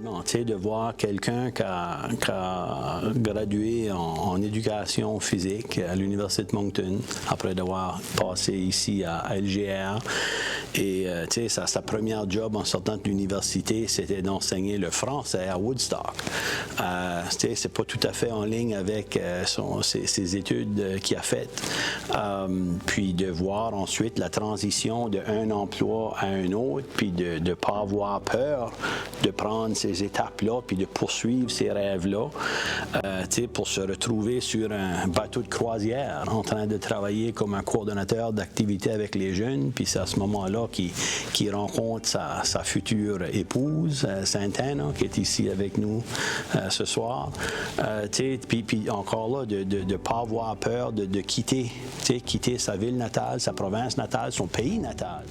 Non, tu sais, de voir quelqu'un qui a gradué en éducation physique à l'Université de Moncton, après d'avoir passé ici à LGR. Et, tu sais, sa première job en sortant de l'université, c'était d'enseigner le français à Woodstock. Tu sais, c'est pas tout à fait en ligne avec ses études qu'il a faites. Puis de voir ensuite la transition d'un emploi à un autre, puis de ne pas avoir peur de prendre ces étapes-là, puis de poursuivre ces rêves-là, pour se retrouver sur un bateau de croisière en train de travailler comme un coordonnateur d'activités avec les jeunes. Puis c'est à ce moment-là qu'il rencontre sa future épouse, Sainte-Anne, qui est ici avec nous ce soir. Puis encore là, de ne pas avoir peur de quitter sa ville natale, sa province natale, son pays natal.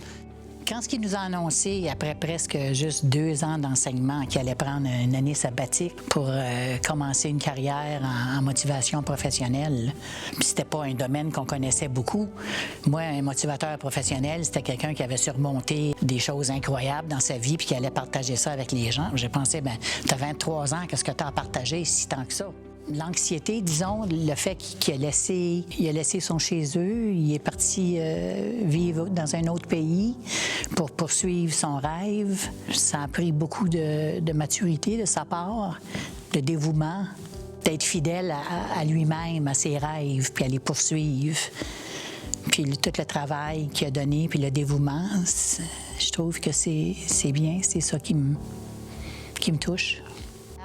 Quand il nous a annoncé, après presque juste 2 ans d'enseignement, qu'il allait prendre une année sabbatique pour commencer une carrière en motivation professionnelle, puis c'était pas un domaine qu'on connaissait beaucoup. Moi, un motivateur professionnel, c'était quelqu'un qui avait surmonté des choses incroyables dans sa vie puis qui allait partager ça avec les gens. J'ai pensé, t'as 23 ans, qu'est-ce que t'as à partager si tant que ça? L'anxiété, disons, le fait qu'il a laissé son chez eux, il est parti vivre dans un autre pays pour poursuivre son rêve. Ça a pris beaucoup de maturité de sa part, de dévouement, d'être fidèle à lui-même, à ses rêves, puis à les poursuivre. Puis tout le travail qu'il a donné, puis le dévouement, je trouve que c'est bien, c'est ça qui me touche.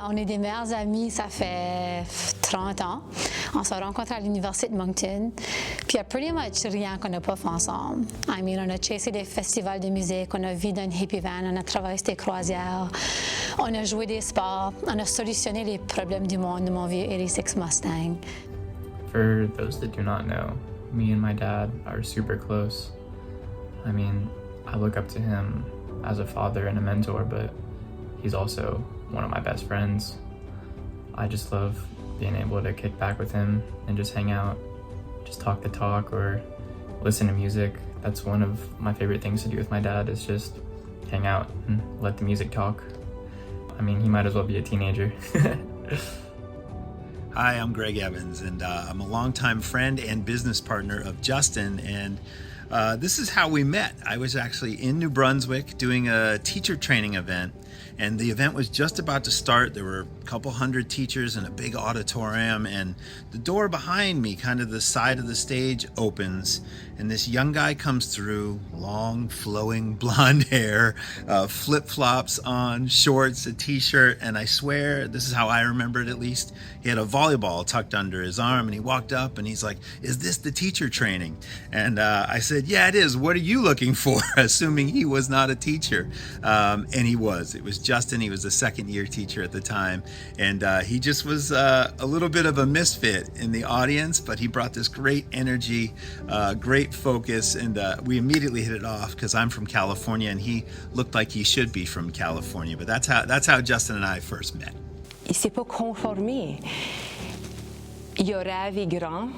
On est des meilleurs amis, ça fait 30 ans. On se rencontre à l'Université de Moncton. Puis il y a pretty much rien qu'on n'a pas fait ensemble. On a chassé des festivals de musique, on a vécu dans une hippie van, on a travaillé sur des croisières, on a joué des sports, on a solutionné les problèmes du monde de mon vieux 86 Mustang. For those that do not know, me and my dad are super close. I look up to him as a father and a mentor, but he's also one of my best friends. I just love being able to kick back with him and just hang out, just talk the talk or listen to music. That's one of my favorite things to do with my dad, is just hang out and let the music talk. He might as well be a teenager. Hi, I'm Greg Evans, and I'm a longtime friend and business partner of Justin, and this is how we met. I was actually in New Brunswick doing a teacher training event, and the event was just about to start. There were a couple hundred teachers in a big auditorium, and the door behind me, kind of the side of the stage, opens, and this young guy comes through, long, flowing blonde hair, flip-flops on, shorts, a t-shirt, and I swear, this is how I remember it at least, he had a volleyball tucked under his arm, and he walked up and he's like, "Is this the teacher training?" And I said, "Yeah, it is. What are you looking for?" Assuming he was not a teacher. And he was. It was Justin. He was a second-year teacher at the time. And he just was a little bit of a misfit in the audience, but he brought this great energy, great focus, and we immediately hit it off because I'm from California and he looked like he should be from California. But that's how Justin and I first met. Il s'est pas conformé. Il a rêvé grand.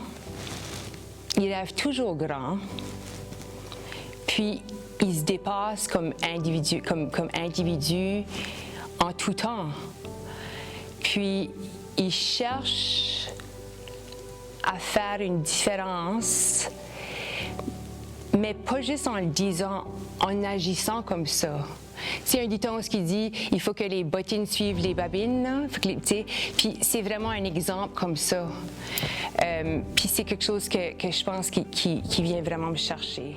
Il rêve toujours grand. Puis il se dépasse comme individu en tout temps. Puis il cherche à faire une différence, mais pas juste en le disant, en agissant comme ça. C'est un dicton qui dit il faut que les bottines suivent les babines. Puis c'est vraiment un exemple comme ça. Puis c'est quelque chose que je pense qui vient vraiment me chercher.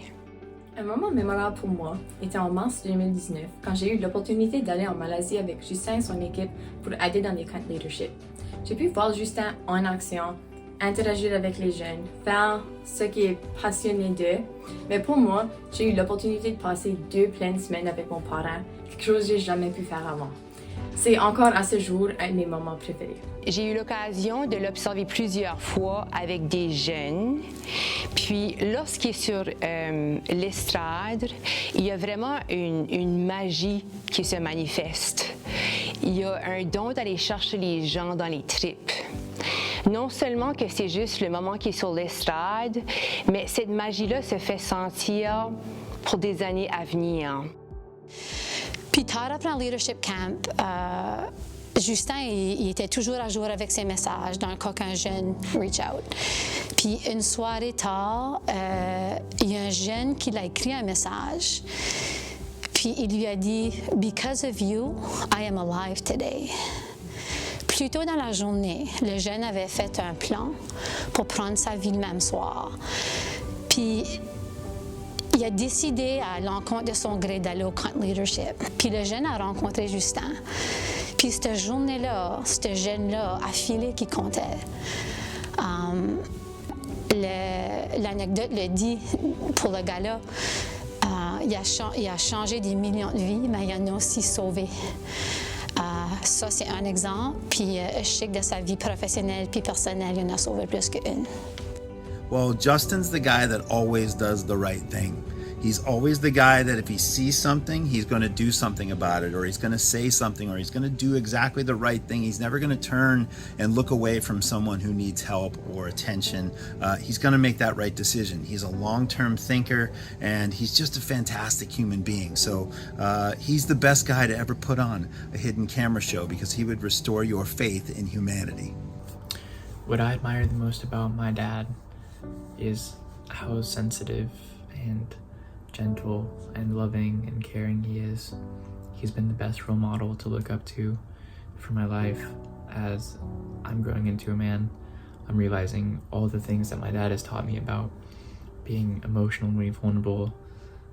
Un moment mémorable pour moi était en mars 2019, quand j'ai eu l'opportunité d'aller en Malaisie avec Justin et son équipe pour aider dans les camps de leadership. J'ai pu voir Justin en action, interagir avec les jeunes, faire ce qui est passionné d'eux. Mais pour moi, j'ai eu l'opportunité de passer 2 pleines semaines avec mon parent, quelque chose que j'ai jamais pu faire avant. C'est encore à ce jour un de mes moments préférés. J'ai eu l'occasion de l'observer plusieurs fois avec des jeunes. Puis lorsqu'il est sur l'estrade, il y a vraiment une magie qui se manifeste. Il y a un don d'aller chercher les gens dans les tripes. Non seulement que c'est juste le moment qui est sur l'estrade, mais cette magie-là se fait sentir pour des années à venir. Puis Puis tard après le leadership camp, Justin, il était toujours à jour avec ses messages dans le cas qu'un jeune reach out. Puis une soirée tard, il y a un jeune qui l'a écrit un message. Puis il lui a dit « Because of you, I am alive today ». Plus tôt dans la journée, le jeune avait fait un plan pour prendre sa vie le même soir. Puis il a décidé à l'encontre de son gré d'aller au camp leadership. Puis le jeune a rencontré Justin. Puis cette journée-là, ce jeune-là a filé qui comptait. L'anecdote le dit pour le gars-là. Il a changé des millions de vies, mais il en a aussi sauvé. Ça, c'est un exemple. Puis je sais que de sa vie professionnelle puis personnelle, il en a sauvé plus qu'une. Well, Justin's the guy that always does the right thing. He's always the guy that if he sees something, he's going to do something about it, or he's going to say something, or he's going to do exactly the right thing. He's never going to turn and look away from someone who needs help or attention. He's going to make that right decision. He's a long-term thinker, and he's just a fantastic human being. So he's the best guy to ever put on a hidden camera show because he would restore your faith in humanity. What I admire the most about my dad is how sensitive and gentle and loving and caring he is. He's been the best role model to look up to for my life. As I'm growing into a man, I'm realizing all the things that my dad has taught me about being emotionally vulnerable,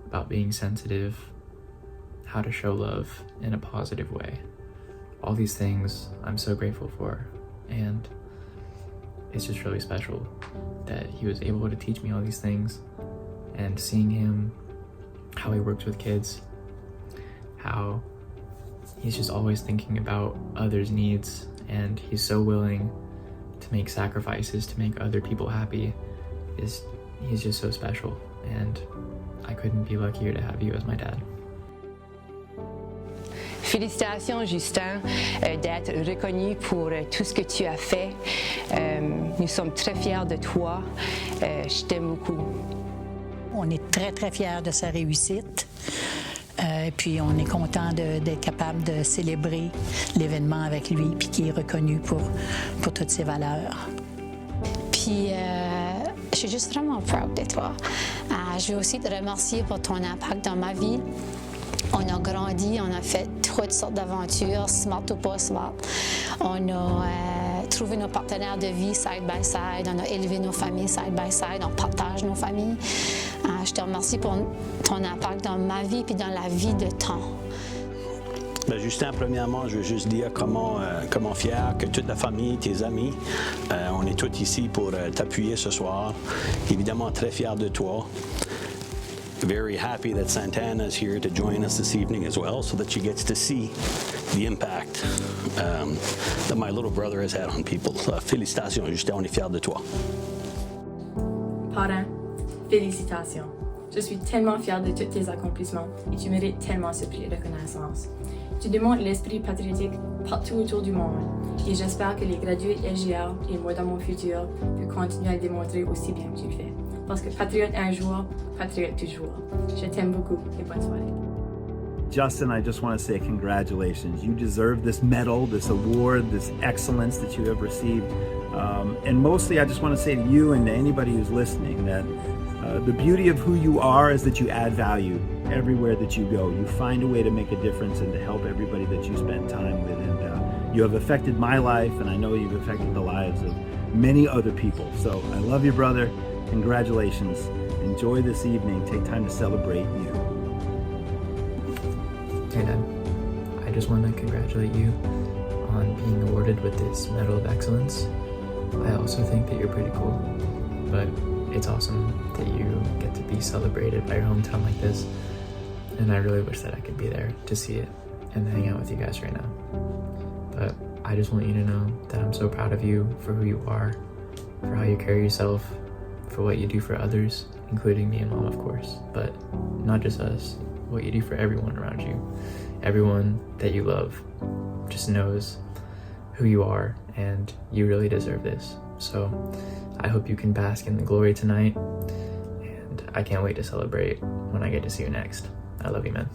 about being sensitive, how to show love in a positive way. All these things I'm so grateful for, and it's just really special that he was able to teach me all these things. And seeing him, how he works with kids, how he's just always thinking about others' needs, and he's so willing to make sacrifices to make other people happy, he's just so special, and I couldn't be luckier to have you as my dad. Félicitations, Justin, d'être reconnu pour tout ce que tu as fait. Nous sommes très fiers de toi. Je t'aime beaucoup. On est très, très fiers de sa réussite. Puis on est content d'être capable de célébrer l'événement avec lui, puis qui est reconnu pour toutes ses valeurs. Puis je suis juste vraiment proud de toi. Je veux aussi te remercier pour ton impact dans ma vie. On a grandi, on a fait toutes sortes d'aventures, smart ou pas smart. On a trouvé nos partenaires de vie side by side, on a élevé nos familles side by side, on partage nos familles. Je te remercie pour ton impact dans ma vie et dans la vie de temps. Ben Justin, premièrement, je veux juste dire comment fier que toute la famille, tes amis, on est tous ici pour t'appuyer ce soir. Évidemment, très fier de toi. Very happy that Santana is here to join us this evening as well, so that she gets to see the impact that my little brother has had on people. Félicitations, Justin, on est fiers de toi. Parrain, félicitations. Je suis tellement fière de tous tes accomplissements et tu mérites tellement ce prix de reconnaissance. Tu démontres l'esprit patriotique partout autour du monde et j'espère que les gradués LGR et moi dans mon futur peuvent continuer à le démontrer aussi bien que tu le fais. Parce que patriote un jour, patriote toujours. Je t'aime beaucoup et bonne soirée. Justin, I just want to say congratulations. You deserve this medal, this award, this excellence that you have received. And mostly, I just want to say to you and to anybody who's listening that the beauty of who you are is that you add value everywhere that you go. You find a way to make a difference and to help everybody that you spend time with. And you have affected my life, and I know you've affected the lives of many other people. So I love you, brother. Congratulations. Enjoy this evening. Take time to celebrate you. Hey, Dad. I just want to congratulate you on being awarded with this Medal of Excellence. I also think that you're pretty cool, but it's awesome that you get to be celebrated by your hometown like this, and I really wish that I could be there to see it and hang out with you guys right now. But I just want you to know that I'm so proud of you for who you are, for how you carry yourself, for what you do for others, including me and Mom, of course, but not just us, what you do for everyone around you. Everyone that you love just knows who you are, and you really deserve this. So I hope you can bask in the glory tonight, and I can't wait to celebrate when I get to see you next. I love you, man.